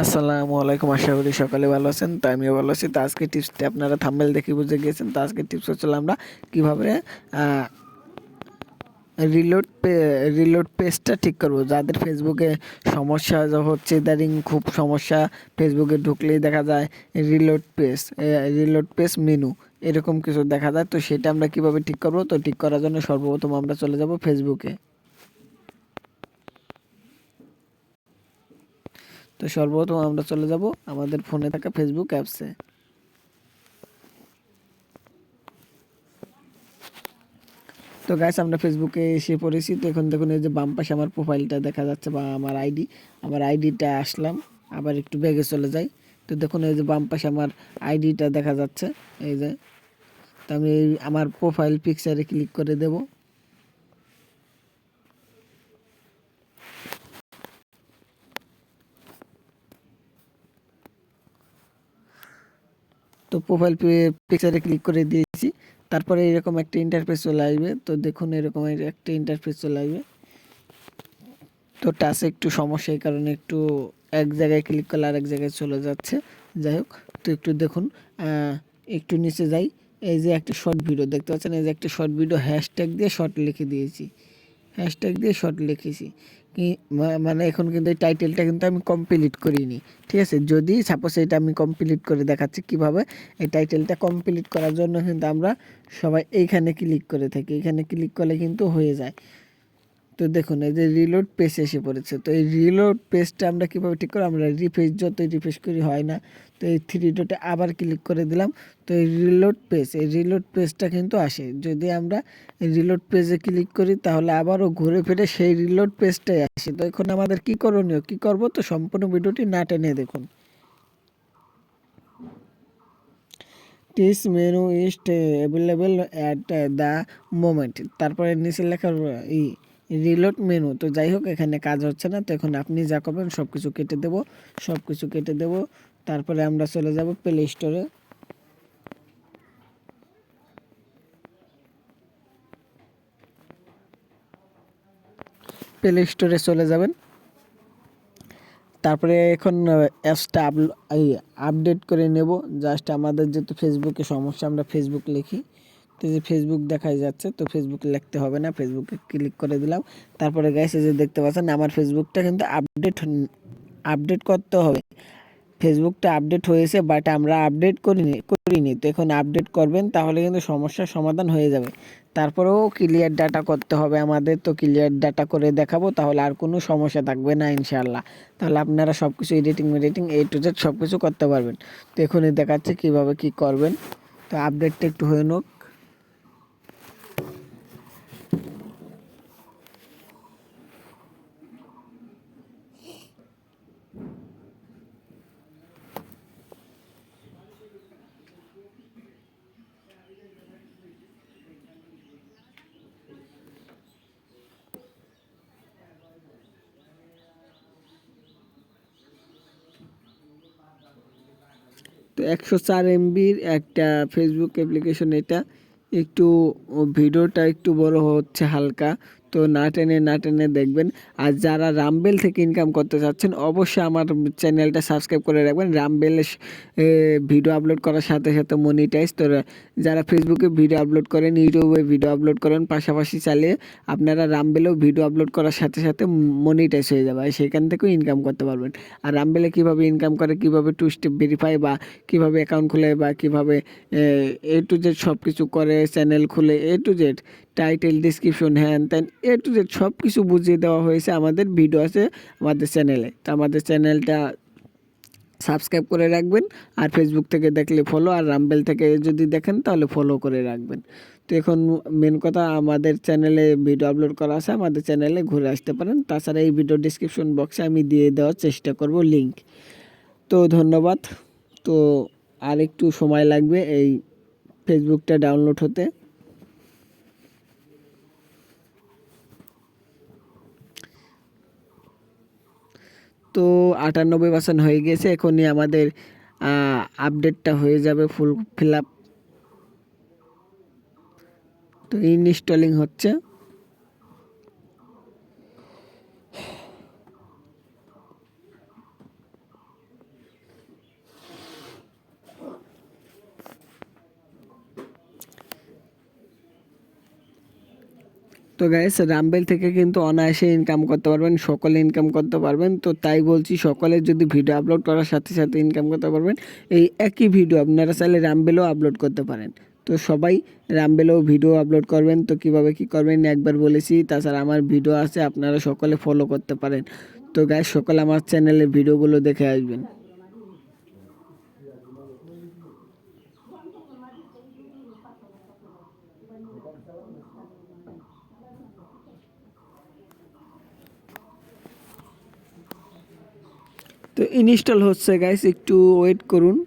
আসসালামু আলাইকুম, আশা করি সকালে ভালো আছেন। তো আমিও ভালো আছি। তো আজকে টিপসটি আপনারা থাম্বনেল দেখে বুঝে গিয়েছেন। তো আজকে টিপস হচ্ছে আমরা কীভাবে রিলোড পেজটা ঠিক করব। যাদের ফেসবুকে সমস্যা হচ্ছে, ইদানিং খুব সমস্যা, ফেসবুকে ঢুকলেই দেখা যায় রিলোড পেজ মেনু এরকম কিছু দেখা যায়। তো সেটা আমরা কিভাবে ঠিক করব? তো ঠিক করার জন্য সর্বপ্রথম আমরা চলে যাব ফেসবুকে। তো সর্বপ্রথম আমরা চলে যাব আমাদের ফোনে থাকা ফেসবুক অ্যাপসে। তো গাইস, আমরা ফেসবুকে এসে পড়েছি। তো এখন দেখুন, এই যে বাম পাশে আমার প্রোফাইলটা দেখা যাচ্ছে বা আমার আইডিটা আসলাম। আবার একটু ব্যাগে চলে যাই। তো দেখুন, এই যে বাম পাশে আমার আইডিটা দেখা যাচ্ছে। এই যে, তো আমি আমার প্রোফাইল পিকচারে ক্লিক করে দেব। তো প্রোফাইল পিকচারে ক্লিক করে দিয়েছি। তারপরে এরকম একটা ইন্টারফেস চলে আসবে। তো দেখুন, এরকম একটা ইন্টারফেস চলে আসবে। তো টাচে একটু সমস্যা, এই কারণে একটু এক জায়গায় ক্লিক করলে আরেক জায়গায় চলে যাচ্ছে। যাই হোক, তো একটু দেখুন, একটু নিচে যাই। এই যে একটা শর্ট ভিডিও দেখতে পাচ্ছেন, এই যে একটা শর্ট ভিডিও হ্যাশট্যাগ দিয়ে শর্ট লিখে দিয়েছি, হ্যাশট্যাগ দিয়ে শর্ট লিখেছি। কি মানে এখন কিন্তু এই টাইটেলটা কিন্তু আমি কমপ্লিট করিনি, ঠিক আছে? যদি সাপোজ এটা আমি কমপ্লিট করে দেখাচ্ছি কিভাবে। এই টাইটেলটা কমপ্লিট করার জন্য কিন্তু আমরা সবাই এইখানে ক্লিক করে থাকি। এখানে ক্লিক করলে কিন্তু হয়ে যায়। তো দেখুন, এই যে রিলোড পেজ এসে পড়েছে। তো এই রিলোড পেজটা আমরা কীভাবে ঠিক করব? আমরা যতই রিফ্রেশ করি হয় না। তো এই থ্রি ডটে আবার ক্লিক করে দিলাম। তো এই রিলোড পেজটা কিন্তু আসে। যদি আমরা রিলোড পেজে ক্লিক করি তাহলে আবারও ঘুরে ফিরে সেই রিলোড পেজটাই আসে। তো এখন আমাদের কী করণীয়, কী করব? তো সম্পূর্ণ ভিডিওটি না টেনে দেখুন। This menu is available at the moment. তারপরে নিচে লেখা রিলোড মেনু। তো যাই হোক, এখানে কাজ হচ্ছে না। তো এখন আপনি যা করবেন সব কিছু কেটে দেব। তারপরে আমরা চলে যাব প্লে স্টোরে। প্লে স্টোরে চলে যাবেন। তারপরে এখন অ্যাপসটা আপডেট করে নেব। জাস্ট আমাদের যেহেতু ফেসবুকে সমস্যা, আমরা ফেসবুক লিখি। তো যে ফেসবুক দেখাই যাচ্ছে, তো ফেসবুক লিখতে হবে না, ফেসবুকে ক্লিক করে দিলাম। তারপরে গাইস, এই যে দেখতে পাচ্ছেন আমার ফেসবুকটা কিন্তু আপডেট করতে হবে। ফেসবুকটা আপডেট হয়েছে, বাট আমরা আপডেট করিনি। তো এখন আপডেট করবেন, তাহলে কিন্তু সমস্যার সমাধান হয়ে যাবে। তারপরেও ক্লিয়ার ডাটা করতে হবে আমাদের। তো ক্লিয়ার ডাটা করে দেখাবো, তাহলে আর কোনো সমস্যা থাকবে না ইনশাআল্লাহ। তাহলে আপনারা সব কিছু এডিটিং A to Z সব কিছু করতে পারবেন। তো এখনই দেখাচ্ছে কীভাবে কী করবেন। তো আপডেটটা একটু হয়ে নোক। তো 104 MBর একটা ফেসবুক অ্যাপ্লিকেশন এটা। একটু ভিডিওটা একটু বড় হচ্ছে হালকা। তো না টেনে দেখবেন। আর যারা রামবেল থেকে ইনকাম করতে চাচ্ছেন, অবশ্যই আমার চ্যানেলটা সাবস্ক্রাইব করে রাখবেন। রামবেলে ভিডিও আপলোড করার সাথে সাথে মনিটাইজ। তো যারা ফেসবুকে ভিডিও আপলোড করেন, ইউটিউবে ভিডিও আপলোড করেন, পাশাপাশি চালিয়ে আপনারা রামবেলেও ভিডিও আপলোড করার সাথে সাথে মনিটাইজ হয়ে যাবে, সেখান থেকেও ইনকাম করতে পারবেন। আর রামবেলে কীভাবে ইনকাম করে, কীভাবে টু স্টেপ ভেরিফাই বা কীভাবে অ্যাকাউন্ট খুলে বা কীভাবে A to Z সব কিছু করে, চ্যানেল খুলে A to Z, title, description, হ্যান ত্যান A to Z সব কিছু বুঝিয়ে দেওয়া হয়েছে। আমাদের ভিডিও আছে আমাদের চ্যানেলে। তো আমাদের চ্যানেলটা সাবস্ক্রাইব করে রাখবেন। আর ফেসবুক থেকে দেখলে ফলো, আর রামবেল থেকে যদি দেখেন তাহলে ফলো করে রাখবেন। তো এখন মেন কথা, আমাদের চ্যানেলে ভিডিও আপলোড করা আছে, আমাদের চ্যানেলে ঘুরে আসতে পারেন। তাছাড়া এই ভিডিও ডিসক্রিপশন বক্সে আমি দিয়ে দেওয়ার চেষ্টা করব লিঙ্ক। তো ধন্যবাদ। তো আর একটু সময় লাগবে এই ফেসবুকটা ডাউনলোড হতে। তো 98% হয়ে গেছে। এখনই আমাদের আপডেটটা হয়ে যাবে ফিল আপ। তো ইনস্টলিং হচ্ছে। তো গাইস রামবেল থেকে কিন্তু অনায়াসে ইনকাম করতে পারবেন, সকলে ইনকাম করতে পারবেন। তো তাই বলছি সকলে যদি ভিডিও আপলোড করার সাথে সাথে ইনকাম করতে পারবেন, এই একই ভিডিও আপনারা চাইলে রামবেলও আপলোড করতে পারেন। তো সবাই রামবেলও ভিডিও আপলোড করবেন। তো কিভাবে কি করবেন একবার বলেছি, তাছাড়া আমার ভিডিও আছে, আপনারা সকলে ফলো করতে পারেন। তো গাইস সকলে আমার চ্যানেলের ভিডিওগুলো দেখে আসবেন। তো ইনস্টল হচ্ছে গাইস, একটু ওয়েট করুন।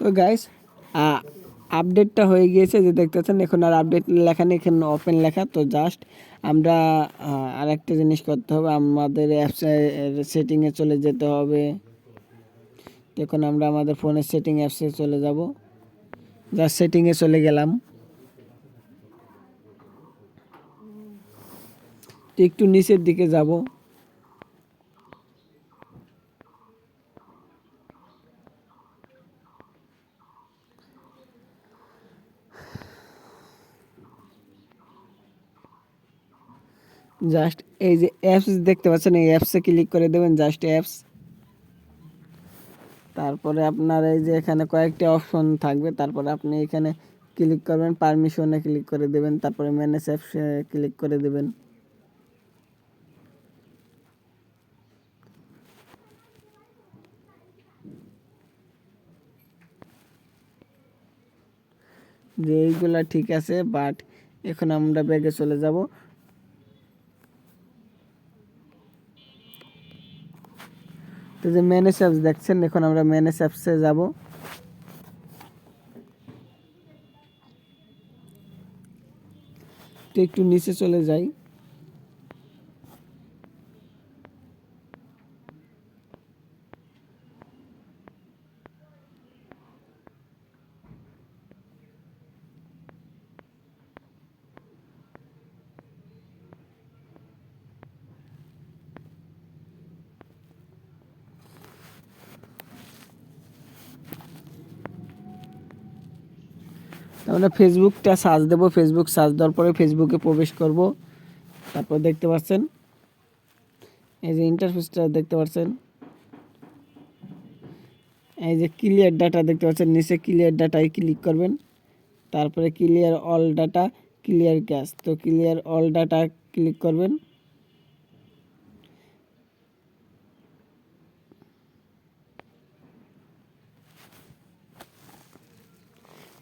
তো গাইস আপডেটটা হয়ে গিয়েছে, যে দেখতেছেন এখন আর আপডেট লেখা নেই, এখানে ওপেন লেখা। তো জাস্ট আমরা আরেকটা জিনিস করতে হবে, আমাদের অ্যাপসের সেটিংয়ে চলে যেতে হবে। এখন আমরা আমাদের ফোনের অ্যাপসে চলে যাব, জাস্ট সেটিংয়ে চলে গেলাম। একটু নিচের দিকে যাব, জাস্ট এই যে অ্যাপস দেখতে পাচ্ছেন, এই অ্যাপসে ক্লিক করে দেবেন, জাস্ট অ্যাপস। তারপরে আপনার এই যে এখানে কয়েকটি অপশন থাকবে, তারপরে আপনি এখানে ক্লিক করবেন, পারমিশনে ক্লিক করে দেবেন, তারপরে ম্যানেজ অ্যাপসে ক্লিক করে দেবেন। যে এইগুলা ঠিক আছে, বাট এখন আমরা ব্যাগে চলে যাব। তো যে ম্যানেজ অ্যাপস দেখছেন, এখন আমরা ম্যানেজ অ্যাপসে যাব। তো একটু নিচে চলে যাই। আমরা ফেসবুকটা সার্চ দেবো, ফেসবুক সার্চ দেওয়ার পরে ফেসবুকে প্রবেশ করব। তারপর দেখতে পাচ্ছেন এই যে ইন্টারফেসটা দেখতে পাচ্ছেন, এই যে ক্লিয়ার ডাটা দেখতে পাচ্ছেন, নিচে ক্লিয়ার ডাটায় ক্লিক করবেন। তারপরে clear all data, clear cash. তো ক্লিয়ার অল ডাটা ক্লিক করবেন।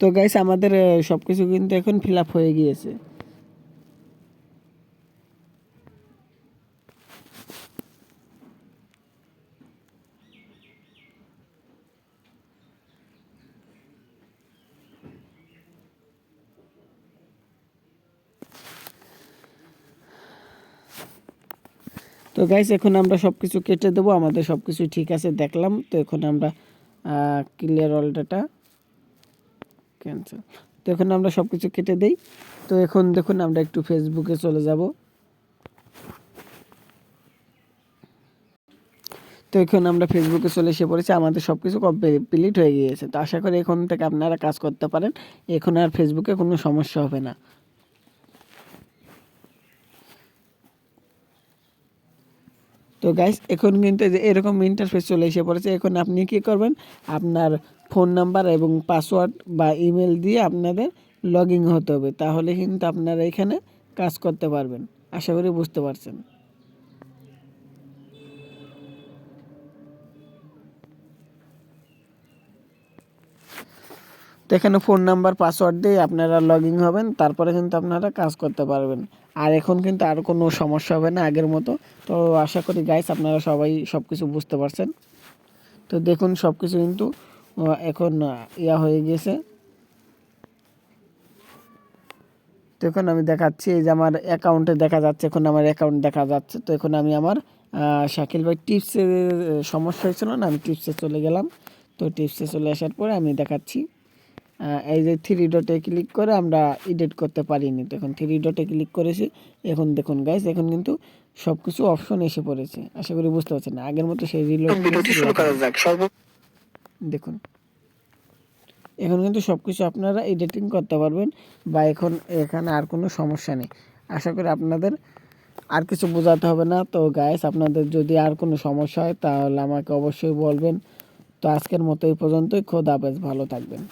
তো গাইস আমাদের সব কিছু কিন্তু এখন ফিল আপ হয়ে গিয়েছে। তো গাইস এখন আমরা সব কিছু কেটে দেবো, আমাদের সব কিছু ঠিক আছে দেখলাম। তো এখন আমরা ক্লিয়ার অল ডাটা ক্যান্সেল। তো এখন আমরা সব কিছু কেটে দেই। তো এখন দেখুন আমরা একটু ফেসবুকে চলে যাব। তো এখন আমরা ফেসবুকে চলে এসে পড়েছি, আমাদের সব কিছু কমপ্লিট হয়ে গিয়েছে। তো আশা করি এখন থেকে আপনারা কাজ করতে পারেন, এখন আর ফেসবুকে কোনো সমস্যা হবে না। তো গাইস এখন কিন্তু এই যে এরকম ইন্টারফেস চলে এসে পড়েছে। এখন আপনি কি করবেন, আপনার ফোন নাম্বার এবং পাসওয়ার্ড বা ইমেল দিয়ে আপনাদের লগ ইন হতে হবে, তাহলে কিন্তু আপনারা এখানে কাজ করতে পারবেন। আশা করি বুঝতে পারছেন। তো এখানে ফোন নাম্বার পাসওয়ার্ড দিয়ে আপনারা লগ ইন হবেন, তারপরে কিন্তু আপনারা কাজ করতে পারবেন। আর এখন কিন্তু আর কোনো সমস্যা হবে না আগের মতো। তো আশা করি গাইস আপনারা সবাই সব কিছু বুঝতে পারছেন। তো দেখুন সব কিছু কিন্তু এখন হয়ে গেছে। তো এখন আমি দেখাচ্ছি, এই যে আমার অ্যাকাউন্টে দেখা যাচ্ছে, এখন আমার অ্যাকাউন্ট দেখা যাচ্ছে। তো এখন আমি আমার শাকিল ভাই টিপসের সমস্যা হয়েছিল না, আমি টিপসে চলে গেলাম। তো টিপসে চলে আসার পরে আমি দেখাচ্ছি, এই যে থ্রি ডটে ক্লিক করে আমরা এডিট করতে পারিনি। তো এখন থ্রি ডটে ক্লিক করেছি। এখন দেখুন গাইস, এখন কিন্তু সব কিছু অপশন এসে পড়েছে। আশা করি বুঝতে পারছেন না, আগের মতো সেই রিলোড দেখুন এখন কিন্তু সব কিছু আপনারা এডিটিং করতে পারবেন, বা এখন এখানে আর কোনো সমস্যা নেই। আশা করি আপনাদের আর কিছু বোঝাতে হবে না। তো গাইস আপনাদের যদি আর কোনো সমস্যা হয় তাহলে আমাকে অবশ্যই বলবেন। তো আজকের মতো এই পর্যন্তই। খোদা হাফেজ, ভালো থাকবেন।